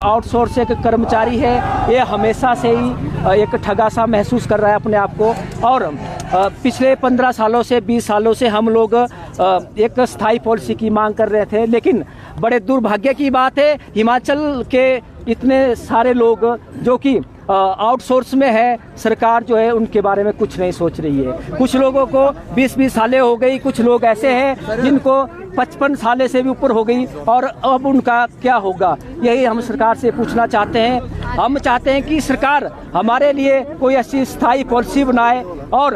Outsource एक कर्मचारी है, ये हमेशा से ही एक ठगा सा महसूस कर रहा है अपने आप को। और पिछले 15 सालों से 20 सालों से हम लोग एक स्थायी पॉलिसी की मांग कर रहे थे, लेकिन बड़े दुर्भाग्य की बात है हिमाचल के इतने सारे लोग जो कि आउटसोर्स में है, सरकार जो है उनके बारे में कुछ नहीं सोच रही है। कुछ लोगों को 20-20 सालें हो गई, कुछ लोग ऐसे हैं जिनको 55 सालें से भी ऊपर हो गई, और अब उनका क्या होगा, यही हम सरकार से पूछना चाहते हैं। हम चाहते हैं कि सरकार हमारे लिए कोई ऐसी स्थायी पॉलिसी बनाए, और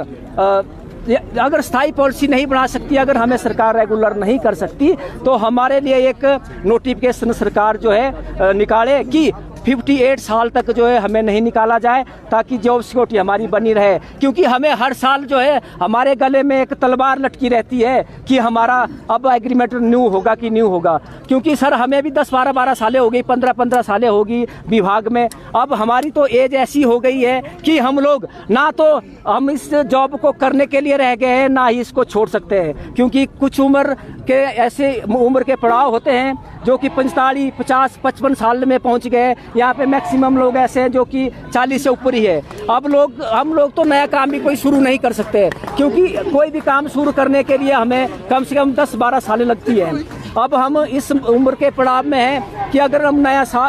अगर स्थायी पॉलिसी नहीं बना सकती, अगर हमें सरकार रेगुलर नहीं कर सकती, तो हमारे लिए एक नोटिफिकेशन सरकार जो है निकाले कि 58 साल तक जो है हमें नहीं निकाला जाए, ताकि जॉब सिक्योरिटी हमारी बनी रहे। क्योंकि हमें हर साल जो है हमारे गले में एक तलवार लटकी रहती है कि हमारा अब एग्रीमेंट न्यू होगा कि न्यू होगा। क्योंकि सर हमें भी 10-12 सालें हो गई, 15-15 सालें होगी विभाग में। अब हमारी तो एज ऐसी हो गई है कि हम लोग ना तो हम इस जॉब को करने के लिए रह गए हैं, ना ही इसको छोड़ सकते हैं। क्योंकि कुछ उम्र के ऐसे उम्र के पड़ाव होते हैं जो कि 45, 50, 55 साल में पहुंच गए। यहाँ पे मैक्सिमम लोग ऐसे हैं जो कि 40 से ऊपर ही है। अब हम लोग तो नया काम भी कोई शुरू नहीं कर सकते, क्योंकि कोई भी काम शुरू करने के लिए हमें कम से कम 10-12 सालें लगती है। अब हम इस उम्र के पड़ाव में हैं कि अगर हम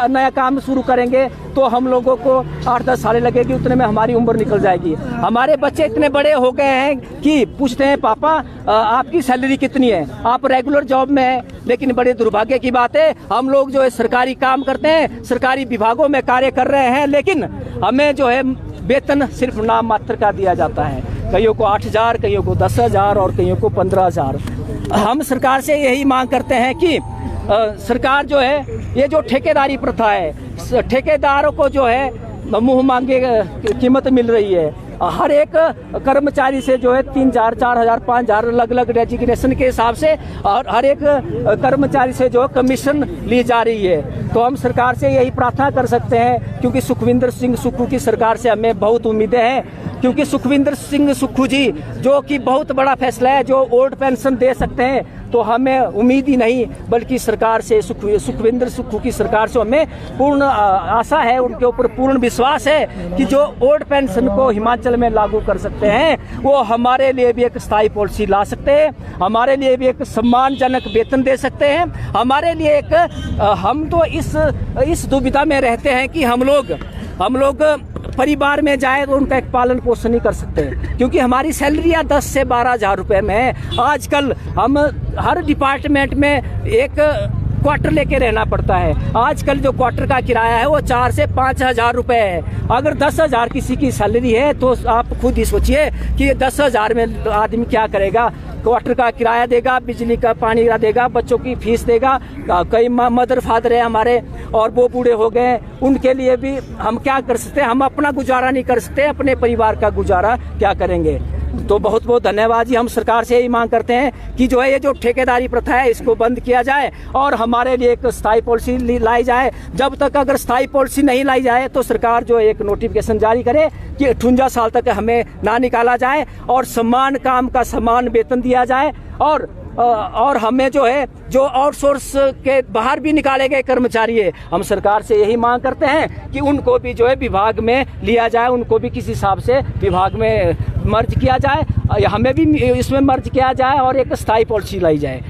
नया काम शुरू करेंगे तो हम लोगों को 8-10 सालें लगेगी, उतने में हमारी उम्र निकल जाएगी। हमारे बच्चे इतने बड़े हो गए हैं कि पूछते हैं पापा आपकी सैलरी कितनी है, आप रेगुलर जॉब में हैं। लेकिन बड़े दुर्भाग्य की बात है, हम लोग जो है सरकारी काम करते हैं, सरकारी विभागों में कार्य कर रहे हैं, लेकिन हमें जो है वेतन सिर्फ नाम मात्र का दिया जाता है। कईयों को 8,000, कईयों को 10,000 और कईयों को 15,000। हम सरकार से यही मांग करते हैं कि सरकार जो है ये जो ठेकेदारी प्रथा है, ठेकेदारों को जो है मुंह मांगे कीमत मिल रही है। हर एक कर्मचारी से जो है 3,000, 4,000, 5,000 अलग अलग डेजिग्नेशन के हिसाब से, और हर एक कर्मचारी से जो कमीशन ली जा रही है। तो हम सरकार से यही प्रार्थना कर सकते हैं, क्योंकि सुखविंदर सिंह सुक्खू की सरकार से हमें बहुत उम्मीदें हैं। क्योंकि सुखविंदर सिंह सुक्खू जी जो कि बहुत बड़ा फैसला है, जो ओल्ड पेंशन दे सकते हैं, तो हमें उम्मीद ही नहीं बल्कि सरकार से, सुखविंदर सुक्खू की सरकार से हमें पूर्ण आशा है, उनके ऊपर पूर्ण विश्वास है कि जो ओल्ड पेंशन को हिमाचल में लागू कर सकते हैं, वो हमारे लिए भी एक स्थायी पॉलिसी ला सकते हैं, हमारे लिए भी एक सम्मानजनक वेतन दे सकते हैं। हमारे लिए एक हम तो इस दुविधा में रहते हैं कि हम लोग परिवार में जाए तो उनका एक पालन पोषण नहीं कर सकते, क्योंकि हमारी सैलरियाँ 10 से 12,000 रुपये में है। आजकल हम हर डिपार्टमेंट में एक क्वार्टर लेके रहना पड़ता है। आजकल जो क्वार्टर का किराया है वो 4 से 5,000 रुपये है। अगर 10,000 किसी की सैलरी है तो आप खुद ही सोचिए कि 10,000 में आदमी क्या करेगा। क्वार्टर का किराया देगा, बिजली का पानी का देगा, बच्चों की फीस देगा। कई मदर फादर है हमारे और वो बूढ़े हो गए, उनके लिए भी हम क्या कर सकते हैं। हम अपना गुजारा नहीं कर सकते, अपने परिवार का गुजारा क्या करेंगे। तो बहुत बहुत धन्यवाद जी। हम सरकार से यही मांग करते हैं कि जो है ये जो ठेकेदारी प्रथा है इसको बंद किया जाए और हमारे लिए एक स्थायी पॉलिसी लाई जाए। जब तक अगर स्थायी पॉलिसी नहीं लाई जाए तो सरकार जो है एक नोटिफिकेशन जारी करे कि 58 साल तक हमें ना निकाला जाए, और समान काम का समान वेतन दिया जाए। और हमें जो है जो आउटसोर्स के बाहर भी निकाले गए कर्मचारी है, हम सरकार से यही मांग करते हैं कि उनको भी जो है विभाग में लिया जाए, उनको भी किसी हिसाब से विभाग में मर्ज किया जाए, हमें भी इसमें मर्ज किया जाए और एक स्थायी पॉलिसी लाई जाए।